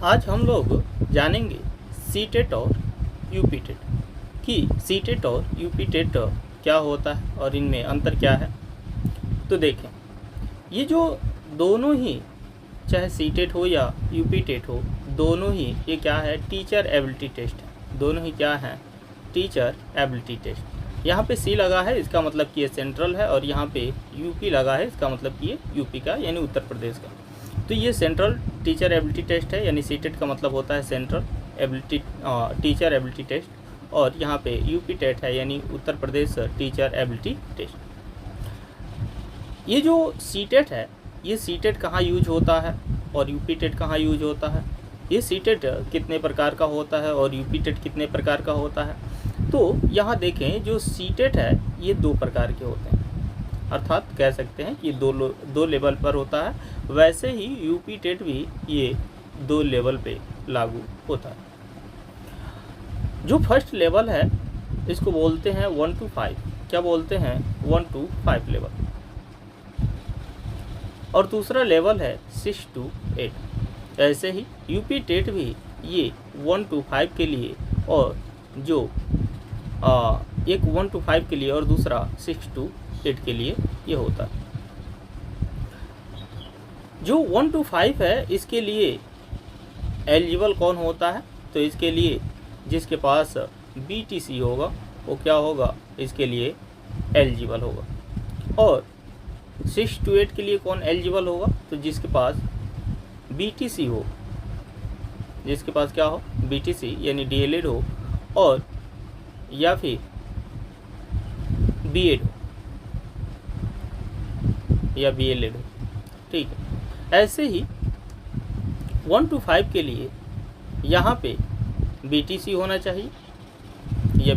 आज हम लोग जानेंगे सीटेट और यूपीटेट कि सीटेट और यूपीटेट क्या होता है और इनमें अंतर क्या है। तो देखें, ये जो दोनों ही, चाहे सीटेट हो या यूपीटेट हो, दोनों ही ये क्या है, टीचर एबिलिटी टेस्ट है। दोनों ही क्या है, टीचर एबिलिटी टेस्ट। यहाँ पे सी लगा है, इसका मतलब कि ये सेंट्रल है, और यहाँ पे यूपी लगा है, इसका मतलब कि ये यूपी का यानी उत्तर प्रदेश का। तो ये सेंट्रल टीचर एबिलिटी टेस्ट है, यानी सीटेट का मतलब होता है central ability teacher ability test, और यहाँ पे यूपी टेट है यानी उत्तर प्रदेश टीचर एबिलिटी टेस्ट। ये जो सीटेट है, ये सीटेट कहाँ यूज होता है और यूपी टेट कहाँ यूज होता है, ये सीटेट कितने प्रकार का होता है और यूपी टेट कितने प्रकार का होता है। तो यहाँ देखें, जो सीटेट है ये दो प्रकार के होते हैं, अर्थात कह सकते हैं कि दो लेवल पर होता है। वैसे ही यूपी टेट भी ये दो लेवल पे लागू होता है। जो फर्स्ट लेवल है इसको बोलते हैं 1 to 5। क्या बोलते हैं, 1 to 5 लेवल। और दूसरा लेवल है 6 to 8। ऐसे ही यूपी टेट भी ये 1 to 5 के लिए, और जो एक 1 to 5 के लिए और दूसरा 6 to 8 के लिए ये होता है। जो 1 to 5 है इसके लिए एलिजिबल कौन होता है, तो इसके लिए जिसके पास BTC होगा वो क्या होगा, इसके लिए एलिजिबल होगा। और 6 to 8 के लिए कौन एलिजिबल होगा, तो जिसके पास BTC हो, जिसके पास क्या हो, BTC यानी DLED हो, और या फिर BEd हो या BLED हो। ठीक है, ऐसे ही 1 to 5 के लिए यहाँ पे BTC होना चाहिए या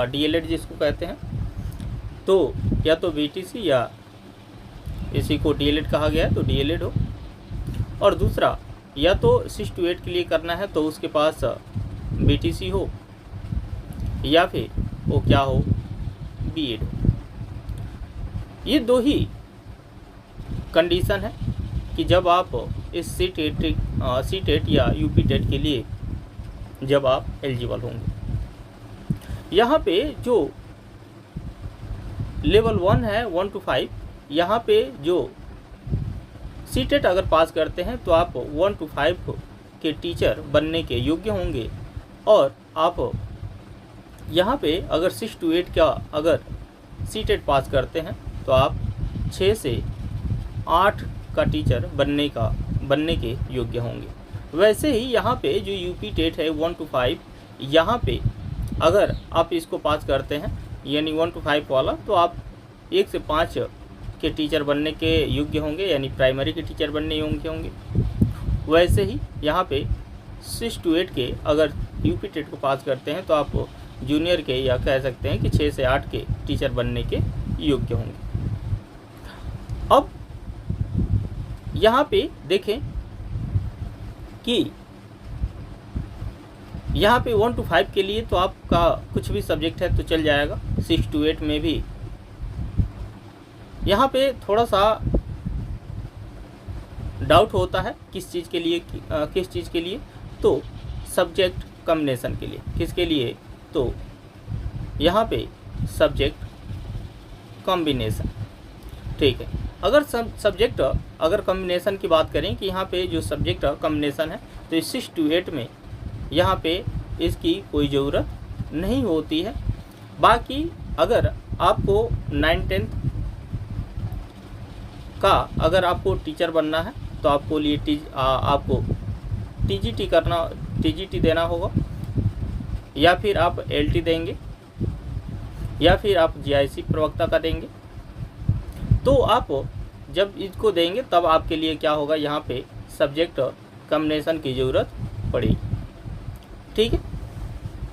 DLED जिसको कहते हैं, तो या तो BTC या इसी को DLED कहा गया है तो DLED हो। और दूसरा, या तो 6 to 8 के लिए करना है तो उसके पास BTC हो, या फिर वो क्या हो, BEd हो। ये दो ही कंडीशन है कि जब आप इस सीटेट या यूपी टेट के लिए जब आप एलिजिबल होंगे। यहाँ पे जो लेवल 1 है 1 to 5, यहाँ पे जो सीटेट अगर पास करते हैं तो आप 1 to 5 के टीचर बनने के योग्य होंगे। और आप यहाँ पे अगर 6 to 8 का अगर सीटेट पास करते हैं तो आप 6 से 8 का टीचर बनने के योग्य होंगे। वैसे ही यहाँ पे जो यूपी टेट है 1 to 5, यहाँ पे अगर आप इसको पास करते हैं यानी 1 to 5 वाला, तो आप 1 से 5 के टीचर बनने के योग्य होंगे, यानी प्राइमरी के टीचर बनने योग्य होंगे। वैसे ही यहाँ पे 6 to 8 के अगर यूपी टेट को पास करते हैं तो आप जूनियर के या कह सकते हैं कि 6 से 8 के टीचर बनने के योग्य होंगे। अब यहाँ पे देखें कि यहाँ पे 1 to 5 के लिए तो आपका कुछ भी सब्जेक्ट है तो चल जाएगा। 6 to 8 में भी यहाँ पे थोड़ा सा डाउट होता है किस चीज़ के लिए, तो सब्जेक्ट कॉम्बिनेशन के लिए। किसके लिए, तो यहाँ पे सब्जेक्ट कॉम्बिनेशन। ठीक है, अगर सब्जेक्ट अगर कॉम्बिनेशन की बात करें कि यहाँ पे जो सब्जेक्ट कॉम्बिनेशन है तो इस 6 to 8 में यहाँ पे इसकी कोई ज़रूरत नहीं होती है। बाकी अगर आपको 9th-10th का अगर आपको टीचर बनना है तो आपको आपको TGT देना होगा, या फिर आप LT देंगे, या फिर आप GIC प्रवक्ता का देंगे। तो आप जब इसको देंगे तब आपके लिए क्या होगा, यहाँ पे सब्जेक्ट कॉम्बिनेशन की ज़रूरत पड़ेगी। ठीक है,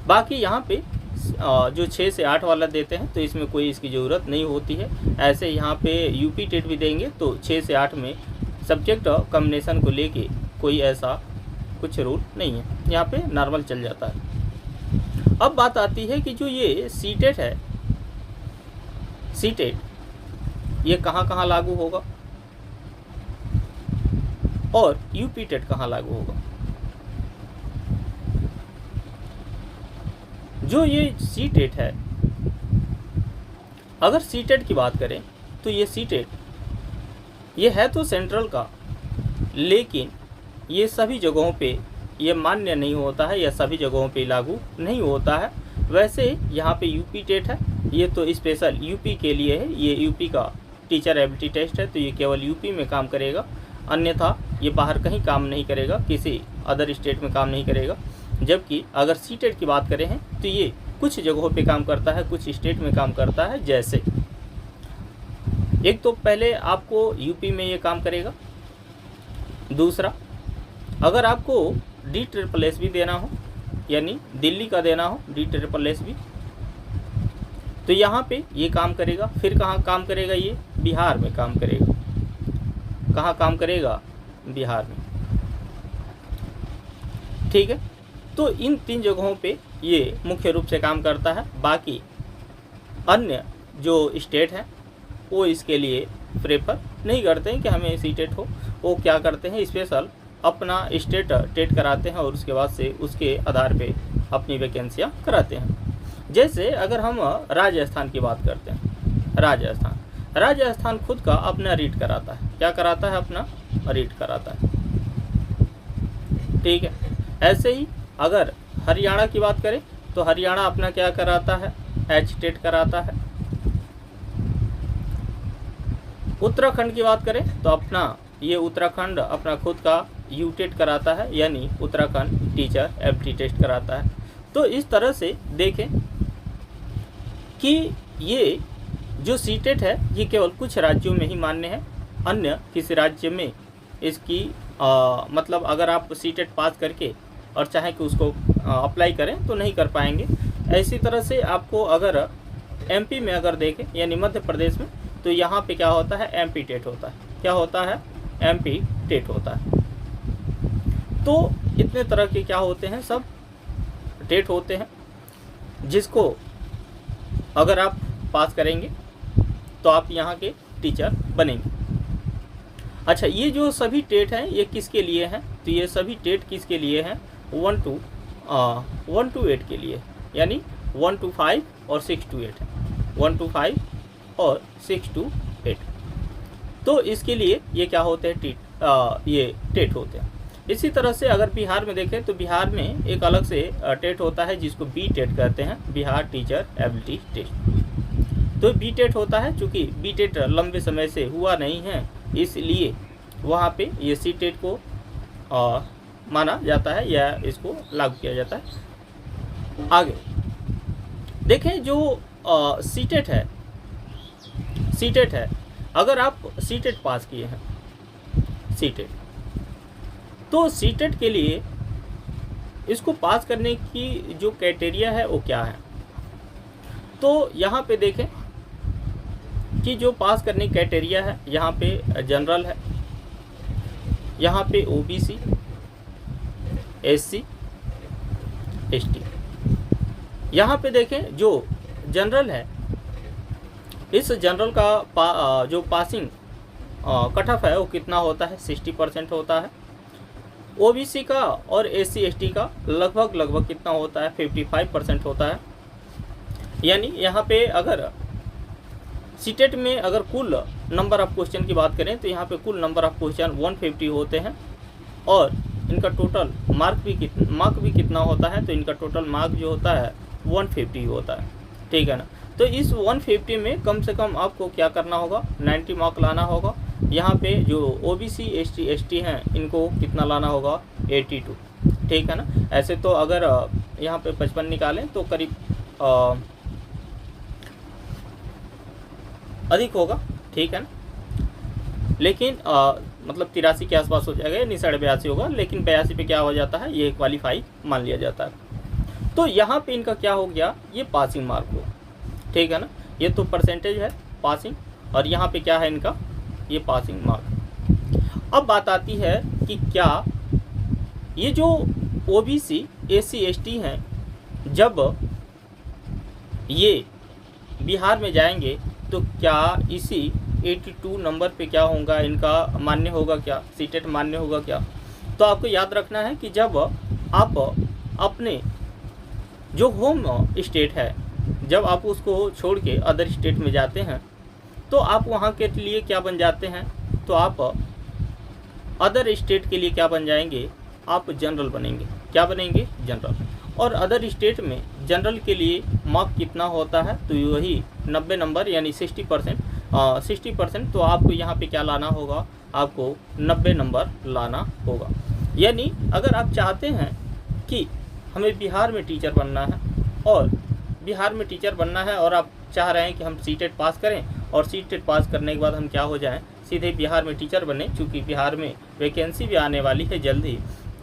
बाकी यहाँ पे जो 6 से 8 वाला देते हैं तो इसमें कोई इसकी ज़रूरत नहीं होती है। ऐसे यहाँ पे यूपी टेट भी देंगे तो 6 से 8 में सब्जेक्ट कॉम्बिनेशन को लेके कोई ऐसा कुछ रूल नहीं है, यहाँ पे नॉर्मल चल जाता है। अब बात आती है कि जो ये सीटेट है, सीटेट ये कहाँ लागू होगा और यूपी टेट कहाँ लागू होगा। जो ये सीटेट है, अगर सीटेट की बात करें तो ये सीटेट ये है तो सेंट्रल का, लेकिन ये सभी जगहों पे ये मान्य नहीं होता है या सभी जगहों पे लागू नहीं होता है। वैसे यहाँ पे यूपी टेट है, ये तो स्पेशल यूपी के लिए है, ये यूपी का टीचर एबिलिटी टेस्ट है, तो ये केवल यूपी में काम करेगा, अन्यथा ये बाहर कहीं काम नहीं करेगा, किसी अदर स्टेट में काम नहीं करेगा। जबकि अगर सीटेट की बात करें हैं तो ये कुछ जगहों पे काम करता है, कुछ स्टेट में काम करता है। जैसे एक तो पहले आपको यूपी में ये काम करेगा, दूसरा अगर आपको DSSS देना हो, यानी दिल्ली का देना हो DSSS, तो यहाँ पे ये काम करेगा। फिर कहाँ काम करेगा, ये बिहार में काम करेगा। कहाँ काम करेगा, बिहार में, ठीक है। तो इन 3 जगहों पे ये मुख्य रूप से काम करता है। बाकी अन्य जो स्टेट हैं वो इसके लिए प्रेफर नहीं करते हैं कि हमें सीटेट हो, वो क्या करते हैं, स्पेशल अपना स्टेट टेट कराते हैं और उसके बाद से उसके आधार पे अपनी वैकेंसियाँ कराते हैं। जैसे अगर हम राजस्थान की बात करते हैं, राजस्थान खुद का अपना रीट कराता है। क्या कराता है, अपना रीट कराता है, ठीक है। ऐसे ही अगर हरियाणा की बात करें तो हरियाणा अपना क्या कराता है, एच टेट कराता है। उत्तराखंड की बात करें तो अपना ये उत्तराखंड अपना खुद का यू टेट कराता है, यानी उत्तराखंड टीचर एबिलिटी टेस्ट कराता है। तो इस तरह से देखें कि ये जो सीटेट है ये केवल कुछ राज्यों में ही मान्य है, अन्य किसी राज्य में इसकी मतलब अगर आप सीटेट पास करके और चाहें कि उसको अप्लाई करें तो नहीं कर पाएंगे। ऐसी तरह से आपको अगर एमपी में अगर देखें, यानी मध्य प्रदेश में, तो यहाँ पे क्या होता है, एमपी टेट होता है। क्या होता है, एमपी टेट होता है। तो इतने तरह के क्या होते हैं, सब टेट होते हैं, जिसको अगर आप पास करेंगे तो आप यहाँ के टीचर बनेंगे। अच्छा, ये जो सभी टेट हैं ये किसके लिए हैं, तो ये सभी टेट किसके लिए हैं, 1 to 8 के लिए, यानी 1 to 5 और 6 to 8 है, 1 to 5 और 6 to 8। तो इसके लिए ये क्या होते हैं, ये टेट होते हैं। इसी तरह से अगर बिहार में देखें तो बिहार में एक अलग से टेट होता है जिसको बी टेट कहते हैं, बिहार टीचर एबिलिटी टेस्ट। तो बी टेट होता है, चूँकि बी टेट लंबे समय से हुआ नहीं है इसलिए वहाँ पे ये सी टेट को माना जाता है या इसको लागू किया जाता है। आगे देखें, जो सीटेट है, अगर आप सीटेट पास किए हैं, सीटेट, तो सीटेट के लिए इसको पास करने की जो क्राइटेरिया है वो क्या है, तो यहाँ पे देखें कि जो पास करने की क्राइटेरिया है, यहाँ पे जनरल है, यहाँ पे ओबीसी, एससी, एसटी। यहाँ पे देखें जो जनरल है, इस जनरल का जो पासिंग कट ऑफ है वो कितना होता है, 60% होता है। ओबीसी का और एससी एसटी का लगभग कितना होता है, 55% होता है। यानी यहाँ पे अगर सीटेट में अगर कुल नंबर ऑफ क्वेश्चन की बात करें तो यहाँ पे कुल नंबर ऑफ क्वेश्चन 150 होते हैं और इनका टोटल मार्क भी कितना होता है, तो इनका टोटल मार्क जो होता है 150 होता है, ठीक है ना। तो इस 150 में कम से कम आपको क्या करना होगा, 90 मार्क लाना होगा। यहाँ पे जो ओबीसी एसटी एसटी हैं इनको कितना लाना होगा, 82, ठीक है ना। ऐसे तो अगर यहाँ पे 55 निकालें तो करीब अधिक होगा, ठीक है ना। लेकिन मतलब 83 के आसपास हो जाएगा, यानी 82.5 होगा, लेकिन 82 पे क्या हो जाता है, ये क्वालिफाई मान लिया जाता है। तो यहाँ पे इनका क्या हो गया, ये पासिंग मार्क हो, ठीक है ना। ये तो परसेंटेज है पासिंग, और यहाँ पे क्या है इनका, ये पासिंग मार्क। अब बात आती है कि क्या ये जो ओबीसी एससी एसटी हैं जब ये बिहार में जाएंगे तो क्या इसी 82 नंबर पे क्या होगा, इनका मान्य होगा क्या, सीटेट मान्य होगा क्या। तो आपको याद रखना है कि जब आप अपने जो होम स्टेट है, जब आप उसको छोड़ के अदर स्टेट में जाते हैं तो आप वहाँ के लिए क्या बन जाते हैं, तो आप अदर स्टेट के लिए क्या बन जाएंगे, आप जनरल बनेंगे। क्या बनेंगे, जनरल। और अदर स्टेट में जनरल के लिए मार्क कितना होता है, तो वही 90 नंबर यानी 60%। तो आपको यहाँ पे क्या लाना होगा, आपको 90 नंबर लाना होगा। यानी अगर आप चाहते हैं कि हमें बिहार में टीचर बनना है और आप चाह रहे हैं कि हम सीटेट पास करें और सीटेट पास करने के बाद हम क्या हो जाएं, सीधे बिहार में टीचर बने, चूँकि बिहार में वैकेंसी भी आने वाली है जल्दी।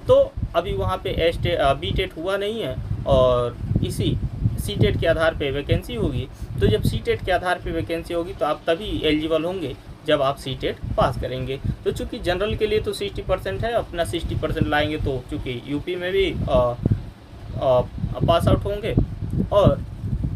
तो अभी वहाँ पे बीटेट हुआ नहीं है और इसी सीटेट के आधार पे वैकेंसी होगी। तो जब सीटेट के आधार पे वैकेंसी होगी तो आप तभी एलिजिबल होंगे जब आप सीटेट पास करेंगे। तो चूँकि जनरल के लिए तो 60% है, अपना 60% लाएंगे तो चूँकि यूपी में भी पास आउट होंगे और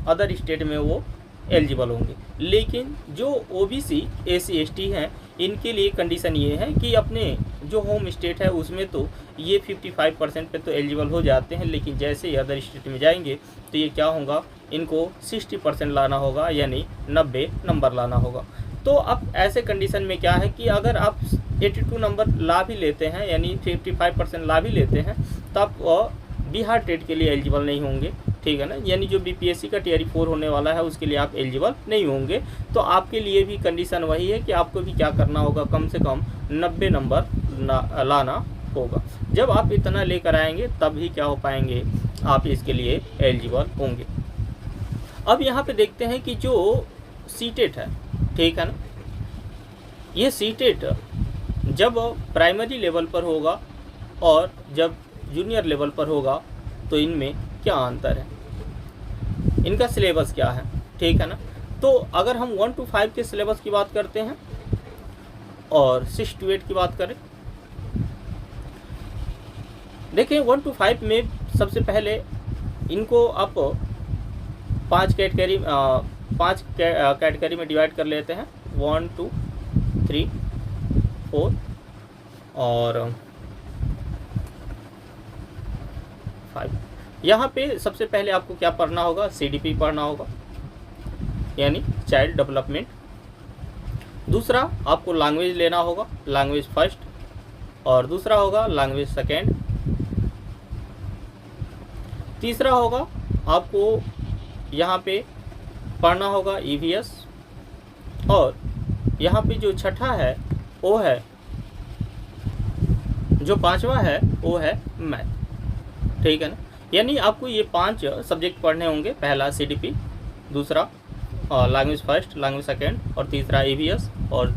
अदर स्टेट में वो एलिजिबल होंगे। लेकिन जो ओबीसी एससी एसटी हैं, इनके लिए कंडीशन ये है कि अपने जो होम स्टेट है उसमें तो ये 55% पे तो एलिजिबल हो जाते हैं, लेकिन जैसे ही अदर स्टेट में जाएंगे तो ये क्या होगा, इनको 60% लाना होगा, यानी 90 नंबर लाना होगा। तो अब ऐसे कंडीशन में क्या है कि अगर आप 82 नंबर ला भी लेते हैं, यानी 55% ला भी लेते हैं, तो आप बिहार टेट के लिए एलिजिबल नहीं होंगे, ठीक है ना। यानी जो बीपीएससी का टियर 4 होने वाला है उसके लिए आप एलिजिबल नहीं होंगे। तो आपके लिए भी कंडीशन वही है कि आपको भी क्या करना होगा, कम से कम 90 नंबर लाना होगा। जब आप इतना लेकर आएंगे तब ही क्या हो पाएंगे, आप इसके लिए एलिजिबल होंगे। अब यहाँ पे देखते हैं कि जो सीटेट है, ठीक है ना, ये सीटेट जब प्राइमरी लेवल पर होगा और जब जूनियर लेवल पर होगा तो इनमें क्या अंतर है, इनका सिलेबस क्या है, ठीक है ना। तो अगर हम 1 to 5 के सिलेबस की बात करते हैं और 6 to 8 की बात करें, देखिए 1 to 5 में सबसे पहले इनको आप 5 कैटेगरी में डिवाइड कर लेते हैं, 1 2 3 4 और 5। यहाँ पे सबसे पहले आपको क्या पढ़ना होगा, सीडीपी पढ़ना होगा, यानी चाइल्ड डेवलपमेंट। दूसरा आपको लैंग्वेज लेना होगा, लैंग्वेज फर्स्ट, और दूसरा होगा लैंग्वेज सेकेंड। तीसरा होगा आपको यहाँ पे पढ़ना होगा ईवीएस, और यहाँ पे जो छठा है वो है, जो पांचवा है वो है मैथ, ठीक है ना। यानी आपको ये 5 सब्जेक्ट पढ़ने होंगे, पहला सीडीपी, दूसरा लैंग्वेज फर्स्ट, लैंग्वेज सेकेंड, और तीसरा ईवीएस, और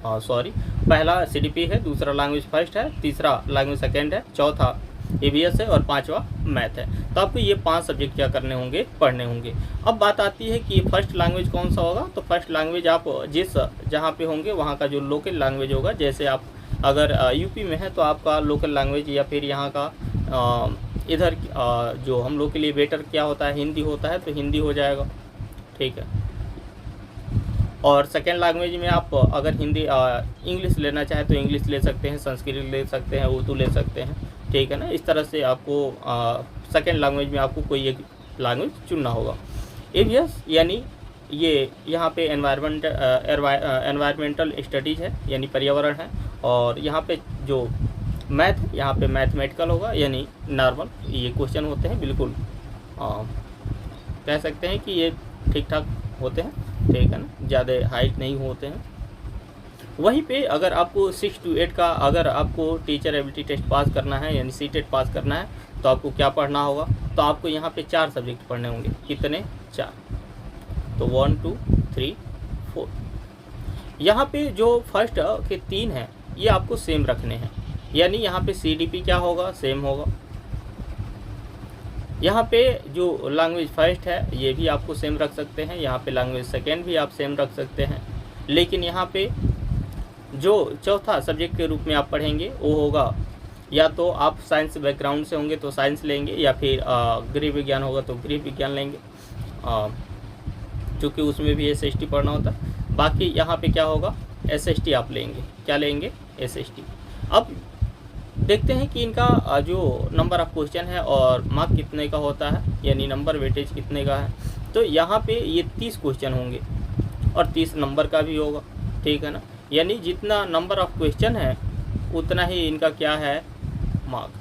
पहला सीडीपी है, दूसरा लैंग्वेज फर्स्ट है, तीसरा लैंग्वेज सेकेंड है, चौथा ईवीएस है और पांचवा मैथ है। तो आपको ये 5 सब्जेक्ट क्या करने होंगे, पढ़ने होंगे। अब बात आती है कि फर्स्ट लैंग्वेज कौन सा होगा, तो फर्स्ट लैंग्वेज आप जहाँ पे होंगे वहाँ का जो लोकल लैंग्वेज होगा, जैसे आप अगर यूपी में है तो आपका लोकल लैंग्वेज, या फिर यहाँ का इधर जो हम लोग के लिए बेटर क्या होता है, हिंदी होता है, तो हिंदी हो जाएगा, ठीक है। और सेकेंड लैंग्वेज में आप अगर हिंदी इंग्लिश लेना चाहे तो इंग्लिश ले सकते हैं, संस्कृत ले सकते हैं, उर्दू ले सकते हैं, ठीक है ना। इस तरह से आपको सेकेंड लैंग्वेज में आपको कोई एक लैंग्वेज चुनना होगा। ईवीएस यानी ये यहाँ पे एनवायरमेंटल स्टडीज़ है, यानी पर्यावरण है, और यहाँ पे जो मैथ, यहाँ पे मैथमेटिकल होगा, यानी नॉर्मल ये क्वेश्चन होते हैं, बिल्कुल कह सकते हैं कि ये ठीक ठाक होते हैं, ठीक है ना, ज़्यादा हाइट नहीं होते हैं। वहीं पे अगर आपको 6 to 8 का अगर आपको टीचर एबिलिटी टेस्ट पास करना है, यानी सीटेट पास करना है, तो आपको क्या पढ़ना होगा, तो आपको यहाँ पे 4 सब्जेक्ट पढ़ने होंगे। कितने, 4। तो 1 2 3 4। यहाँ पे जो फर्स्ट के 3 हैं ये आपको सेम रखने हैं, यानी यहाँ पे सीडीपी क्या होगा, सेम होगा। यहाँ पे जो लैंग्वेज फर्स्ट है ये भी आपको सेम रख सकते हैं, यहाँ पे लैंग्वेज सेकेंड भी आप सेम रख सकते हैं। लेकिन यहाँ पे जो चौथा सब्जेक्ट के रूप में आप पढ़ेंगे वो होगा, या तो आप साइंस बैकग्राउंड से होंगे तो साइंस लेंगे, या फिर गृह विज्ञान होगा तो गृह विज्ञान लेंगे, क्योंकि उसमें भी एसएसटी पढ़ना होता है। बाकी यहाँ पे क्या होगा, एसएसटी आप लेंगे, क्या लेंगे, एसएसटी। अब देखते हैं कि इनका जो नंबर ऑफ क्वेश्चन है और मार्क कितने का होता है, यानी नंबर वेटेज कितने का है। तो यहाँ पे ये 30 क्वेश्चन होंगे और 30 नंबर का भी होगा, ठीक है ना। यानी जितना नंबर ऑफ क्वेश्चन है उतना ही इनका क्या है, मार्क,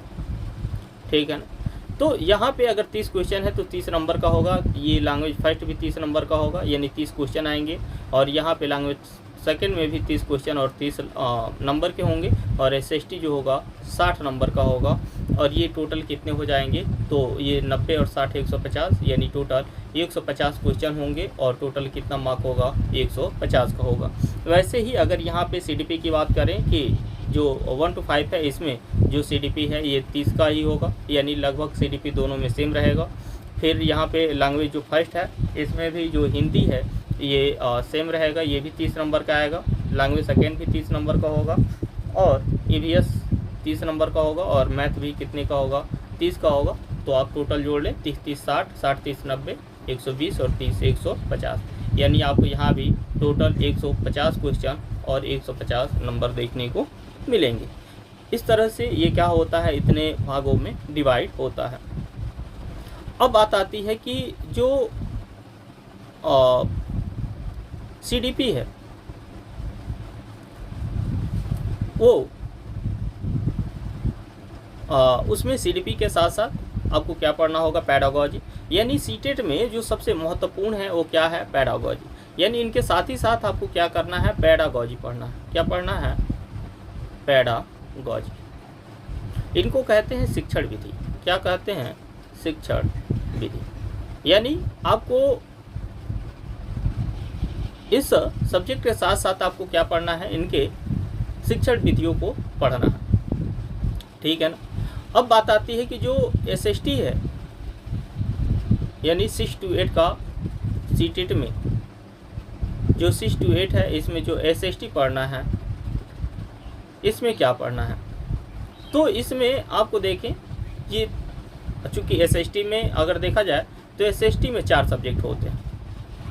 ठीक है ना। तो यहाँ पे अगर 30 क्वेश्चन है तो 30 नंबर का होगा। ये लैंग्वेज फर्स्ट भी 30 नंबर का होगा, यानी 30 क्वेश्चन आएंगे। और यहाँ पे लैंग्वेज सेकंड में भी 30 क्वेश्चन और 30 नंबर के होंगे। और एसएसटी जो होगा 60 नंबर का होगा। और ये टोटल कितने हो जाएंगे, तो ये 90 और 60 150, यानी टोटल 150 क्वेश्चन होंगे। और टोटल कितना मार्क होगा, 150 का होगा। वैसे ही अगर यहाँ पे सीडीपी की बात करें कि जो 1 to 5 है, इसमें जो सीडीपी है ये 30 का ही होगा, यानी लगभग सीडीपी दोनों में सेम रहेगा। फिर यहाँ पे लैंग्वेज जो फर्स्ट है इसमें भी जो हिंदी है ये सेम रहेगा, ये भी 30 नंबर का आएगा। लैंग्वेज सेकेंड भी 30 नंबर का होगा और ईवीएस 30 नंबर का होगा। और मैथ भी कितने का होगा, 30 का होगा। तो आप टोटल जोड़ लें 30 30 60, 60 30 90, 120 और 30 150, यानी आपको यहाँ भी टोटल 150 क्वेश्चन और 150 नंबर देखने को मिलेंगे। इस तरह से ये क्या होता है, इतने भागों में डिवाइड होता है। अब बात आती है कि जो सीडीपी है वो उसमें सीडीपी के साथ साथ आपको क्या पढ़ना होगा, पेडागोजी। यानी सीटेट में जो सबसे महत्वपूर्ण है वो क्या है, पेडागोजी। यानी इनके साथ ही साथ आपको क्या करना है, पेडागोजी पढ़ना है। क्या पढ़ना है, पेडागोजी। इनको कहते हैं शिक्षण विधि। क्या कहते हैं, शिक्षण विधि। यानी आपको इस सब्जेक्ट के साथ साथ आपको क्या पढ़ना है, इनके शिक्षण विधियों को पढ़ना है, ठीक है ना। अब बात आती है कि जो एसएसटी है, यानी 6 to 8 का सीटेट में जो 6 to 8 है, इसमें जो एसएसटी पढ़ना है, इसमें क्या पढ़ना है। तो इसमें आपको देखें, ये चूँकि एसएसटी में अगर देखा जाए तो एसएसटी में 4 सब्जेक्ट होते हैं।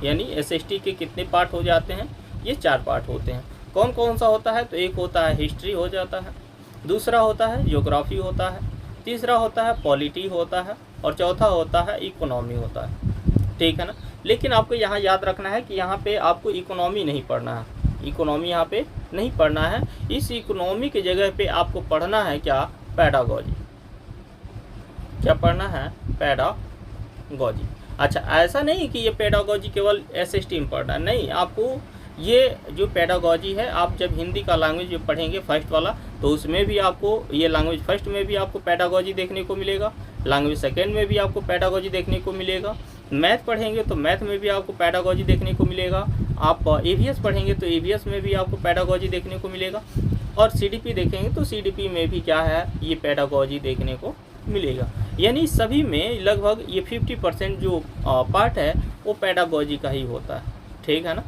यानी एसएसटी के कितने पार्ट हो जाते हैं, ये 4 पार्ट होते हैं। कौन कौन सा होता है, तो एक होता है हिस्ट्री हो जाता है, दूसरा होता है ज्योग्राफी होता है, तीसरा होता है पॉलिटी होता है और चौथा होता है इकोनॉमी होता है, ठीक है ना। लेकिन आपको यहाँ याद रखना है कि यहाँ पे आपको इकोनॉमी नहीं पढ़ना है, इकोनॉमी यहाँ पे नहीं पढ़ना है। इस इकोनॉमी की जगह पे आपको पढ़ना है क्या, पेडागोजी। क्या पढ़ना है, पेडागोजी। अच्छा, ऐसा नहीं कि ये पेडागोजी केवल एसएसटी में पढ़ना है, नहीं। आपको ये जो पेडागोजी है, आप जब हिंदी का लैंग्वेज पढ़ेंगे फर्स्ट वाला, तो उसमें भी आपको ये लैंग्वेज फर्स्ट में भी आपको पेडागोजी देखने को मिलेगा, लैंग्वेज सेकेंड में भी आपको पेडागोजी देखने को मिलेगा। मैथ पढ़ेंगे तो मैथ में भी आपको पेडागोजी देखने को मिलेगा। आप ईवीएस पढ़ेंगे तो ईवीएस में भी आपको पेडागोजी देखने को मिलेगा। और सीडीपी देखेंगे तो सीडीपी में भी क्या है, ये पेडागोजी देखने को मिलेगा। यानी सभी में लगभग ये 50% जो पार्ट है वो पेडागोजी का ही होता है, ठीक है ना।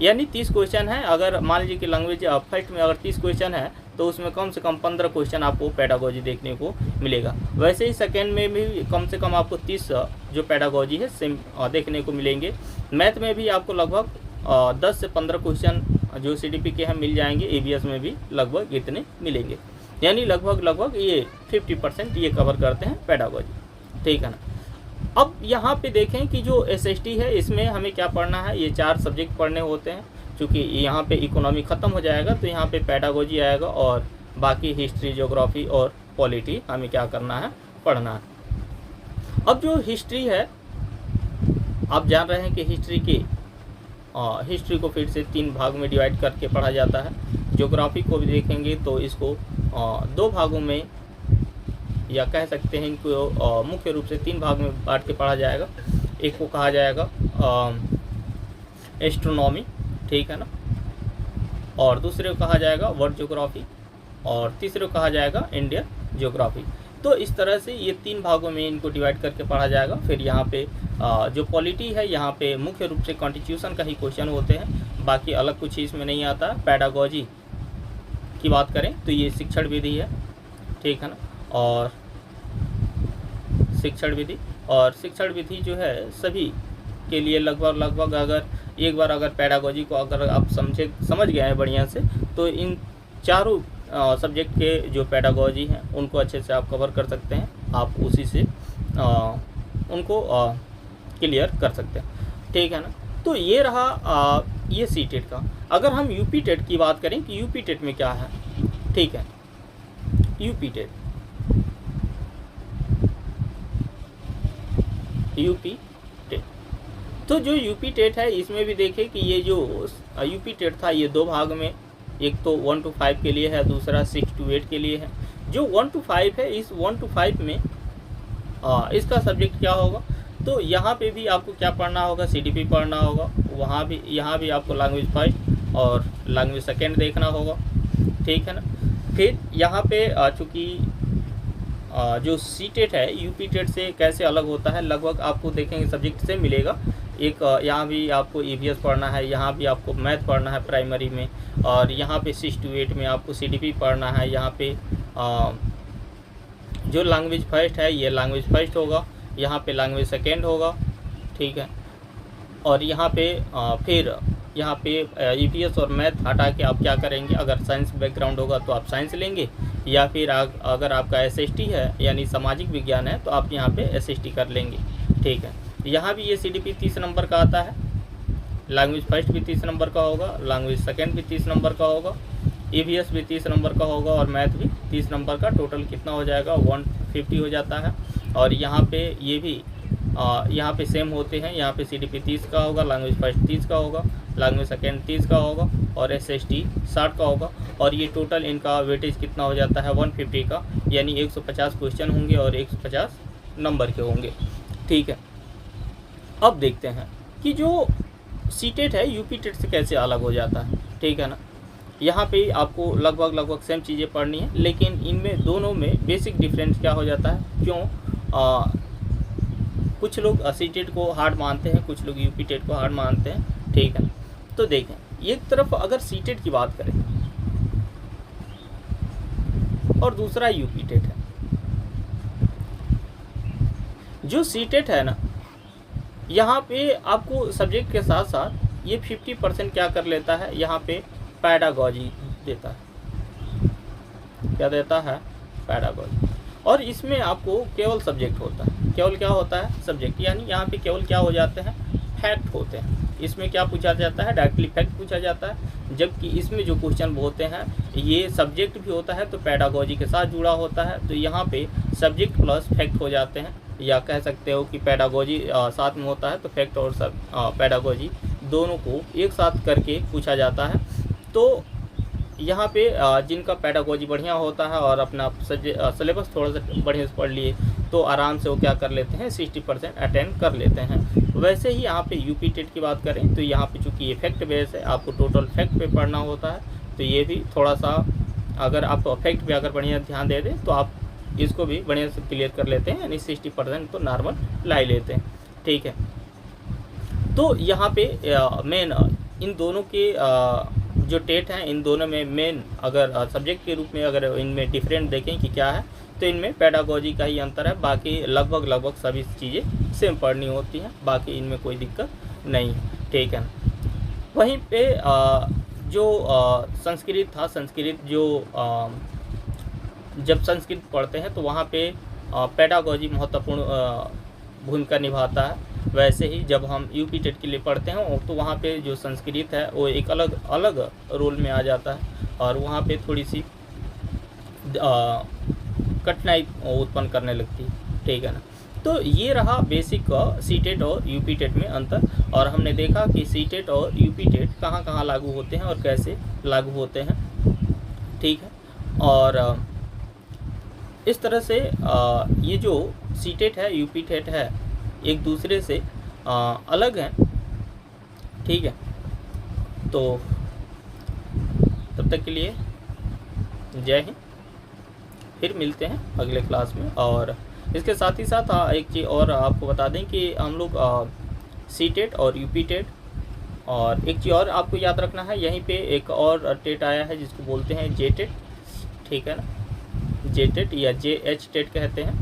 यानी 30 क्वेश्चन है, अगर मान लीजिए कि लैंग्वेज फर्स्ट में अगर 30 क्वेश्चन है तो उसमें कम से कम 15 क्वेश्चन आपको पेडागोजी देखने को मिलेगा। वैसे ही सेकेंड में भी कम से कम आपको 30 जो पेडागोजी है सेम देखने को मिलेंगे। मैथ में भी आपको लगभग 10 से 15 क्वेश्चन जो सीडीपी के हैं मिल जाएंगे, ईवीएस में भी लगभग इतने मिलेंगे। यानी लगभग ये 50% ये कवर करते हैं पेडागोजी, ठीक है ना। अब यहाँ पे देखें कि जो एसएसटी है इसमें हमें क्या पढ़ना है, ये 4 सब्जेक्ट पढ़ने होते हैं। क्योंकि यहाँ पे इकोनॉमी ख़त्म हो जाएगा तो यहाँ पे पेडागोजी आएगा और बाकी हिस्ट्री ज्योग्राफी और पॉलिटी हमें क्या करना है, पढ़ना है। अब जो हिस्ट्री है, आप जान रहे हैं कि हिस्ट्री को फिर से 3 भाग में डिवाइड करके पढ़ा जाता है। ज्योग्राफी को भी देखेंगे तो इसको 2 भागों में, या कह सकते हैं इनको मुख्य रूप से 3 भाग में बांट के पढ़ा जाएगा। एक को कहा जाएगा एस्ट्रोनॉमी, ठीक है ना, और दूसरे को कहा जाएगा वर्ल्ड ज्योग्राफी, और तीसरे को कहा जाएगा इंडियन ज्योग्राफी। तो इस तरह से ये 3 भागों में इनको डिवाइड करके पढ़ा जाएगा। फिर यहाँ पे जो पॉलिटी है, यहाँ पे मुख्य रूप से कॉन्स्टिट्यूशन का ही क्वेश्चन होते हैं, बाकी अलग कुछ इसमें नहीं आता। पेडागोजी की बात करें तो ये शिक्षण विधि है, ठीक है ना, और शिक्षण विधि जो है सभी के लिए लगभग अगर एक बार अगर पेडागोजी को अगर आप समझ गए हैं बढ़िया से, तो इन चारों सब्जेक्ट के जो पेडागोजी हैं उनको अच्छे से आप कवर कर सकते हैं, आप उसी से उनको क्लियर कर सकते हैं, ठीक है ना। तो ये रहा ये सी टेट का। अगर हम यूपी टेट की बात करें कि यूपी टेट में क्या है, ठीक है, यूपी टेट तो जो यूपी टेट है इसमें भी देखें कि ये जो यूपी टेट था ये दो भाग में, एक तो 1 to 5 के लिए है, दूसरा 6 to 8 के लिए है। जो 1 to 5 है, इस 1 to 5 में इसका सब्जेक्ट क्या होगा, तो यहाँ पे भी आपको क्या पढ़ना होगा, CDP पढ़ना होगा, वहाँ भी यहाँ भी आपको लैंग्वेज फर्स्ट और लैंग्वेज सेकेंड देखना होगा, ठीक है ना। फिर यहाँ पे चूँकि जो सी टेट है यूपी टेट से कैसे अलग होता है, लगभग आपको देखेंगे सब्जेक्ट से मिलेगा। एक यहाँ भी आपको EVS पढ़ना है, यहाँ भी आपको मैथ पढ़ना है प्राइमरी में, और यहाँ पे 6 to 8 में आपको CDP पढ़ना है। यहाँ पे जो लैंग्वेज फर्स्ट है ये लैंग्वेज फर्स्ट होगा, यहाँ पे लैंग्वेज सेकेंड होगा, ठीक है। और यहाँ पे फिर यहाँ पे EVS और मैथ हटा के आप क्या करेंगे, अगर साइंस बैकग्राउंड होगा तो आप साइंस लेंगे, या फिर अगर आपका SST है यानी सामाजिक विज्ञान है तो आप यहाँ पे SST कर लेंगे, ठीक है। यहाँ भी ये CDP 30 नंबर का आता है, लैंग्वेज फर्स्ट भी 30 नंबर का होगा, लैंग्वेज सेकेंड भी 30 नंबर का होगा, EVS भी 30 नंबर का होगा और मैथ भी 30 नंबर का। टोटल कितना हो जाएगा, 150 हो जाता है। और यहाँ पे ये भी यहाँ पे सेम होते हैं, यहाँ पे CDP 30 का होगा, लैंग्वेज फर्स्ट 30 का होगा, लैंग्वेज सेकेंड 30 का होगा और SST 60 का होगा। और ये टोटल इनका वेटेज कितना हो जाता है, 150 का, यानी 150 क्वेश्चन होंगे और 150 नंबर के होंगे, ठीक है। अब देखते हैं कि जो सी टेट है यूपी टेट से कैसे अलग हो जाता है, ठीक है ना। यहाँ पे आपको लगभग सेम चीज़ें पढ़नी है, लेकिन इनमें दोनों में बेसिक डिफरेंस क्या हो जाता है, क्यों कुछ लोग सी टेट को हार्ड मानते हैं, कुछ लोग यूपी टेट को हार्ड मानते हैं, ठीक है। तो देखें एक तरफ अगर सी टेट की बात करें और दूसरा यूपी टेट है। जो सी टेट है ना, यहाँ पे आपको सब्जेक्ट के साथ साथ ये 50% क्या कर लेता है, यहाँ पे पैडागॉजी देता है। क्या देता है, पैडागॉजी। और इसमें आपको केवल सब्जेक्ट होता है, केवल क्या होता है, सब्जेक्ट, यानी यहाँ पे केवल क्या हो जाते हैं, फैक्ट होते हैं। इसमें क्या पूछा जाता है, डायरेक्टली फैक्ट पूछा जाता है। जबकि इसमें जो क्वेश्चन होते हैं ये सब्जेक्ट भी होता है तो पैडागॉजी के साथ जुड़ा होता है, तो यहाँ पे सब्जेक्ट प्लस फैक्ट हो जाते हैं। या कह सकते हो कि पैडागॉजी साथ में होता है तो फैक्ट और पैडागॉजी दोनों को एक साथ करके पूछा जाता है। तो यहाँ पे जिनका पैडागॉजी बढ़िया होता है और अपना सिलेबस थोड़ा सा बढ़िया से पढ़ लिए तो आराम से वो क्या कर लेते हैं, 60% अटेंड कर लेते हैं। वैसे ही यहाँ पे यूपी टेट की बात करें तो यहाँ पे चूँकि ये फैक्ट बेस है, आपको टोटल फैक्ट पे पढ़ना होता है, तो ये भी थोड़ा सा अगर आप फैक्ट पे अगर बढ़िया ध्यान दे दें तो आप इसको भी बढ़िया से क्लियर कर लेते हैं, यानी 60% तो नॉर्मल ला ही लेते हैं, ठीक है। तो यहाँ पे मेन इन दोनों के जो टेट हैं, इन दोनों में मेन अगर सब्जेक्ट के रूप में अगर इनमें डिफरेंट देखें कि क्या है, तो इनमें पैडागॉजी का ही अंतर है। बाकी लगभग सभी चीज़ें सेम पढ़नी होती हैं, बाकी इनमें कोई दिक्कत नहीं है, ठीक है। वहीं पे जो संस्कृत था, संस्कृत जो जब संस्कृत पढ़ते हैं तो वहाँ पे पैडागॉजी महत्वपूर्ण भूमिका निभाता है। वैसे ही जब हम यूपी टेट के लिए पढ़ते हैं तो वहाँ पे जो संस्कृत है वो एक अलग रोल में आ जाता है और वहाँ पे थोड़ी सी कठिनाई उत्पन्न करने लगती है, ठीक है ना। तो ये रहा बेसिक सी टेट और यूपी टेट में अंतर। और हमने देखा कि सी टेट और यूपी टेट कहाँ लागू होते हैं और कैसे लागू होते हैं, ठीक है। और इस तरह से ये जो सी टेट है यूपी टेट है एक दूसरे से अलग हैं, ठीक है। तो तब तक के लिए जय हिंद, फिर मिलते हैं अगले क्लास में। और इसके साथ ही साथ एक चीज़ और आपको बता दें कि हम लोग सी टेट और यूपी टेट, और एक चीज़ और आपको याद रखना है, यहीं पे एक और टेट आया है जिसको बोलते हैं जे टेट, ठीक है ना, जे टेट या JH टेट कहते हैं,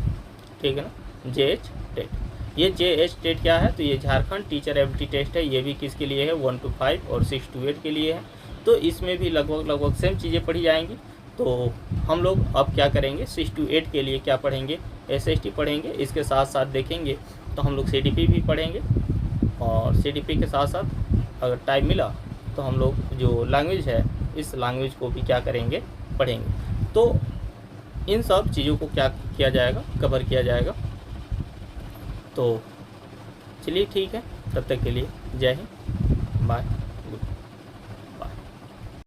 ठीक है ना, JH टेट। ये JH टेट क्या है, तो ये झारखंड टीचर एबिलिटी टेस्ट है। ये भी किसके लिए है, 1 to 5 और 6 to 8 के लिए है। तो इसमें भी लगभग सेम चीज़ें पढ़ी जाएंगी। तो हम लोग अब क्या करेंगे, 6 to 8 के लिए क्या पढ़ेंगे, SST पढ़ेंगे। इसके साथ साथ देखेंगे तो हम लोग CDP भी पढ़ेंगे, और CDP के साथ साथ अगर टाइम मिला तो हम लोग जो लैंग्वेज है इस लैंग्वेज को भी क्या करेंगे, पढ़ेंगे। तो इन सब चीज़ों को क्या किया जाएगा, कवर किया जाएगा। तो चलिए ठीक है, तब तक के लिए जय हिंद, बाय।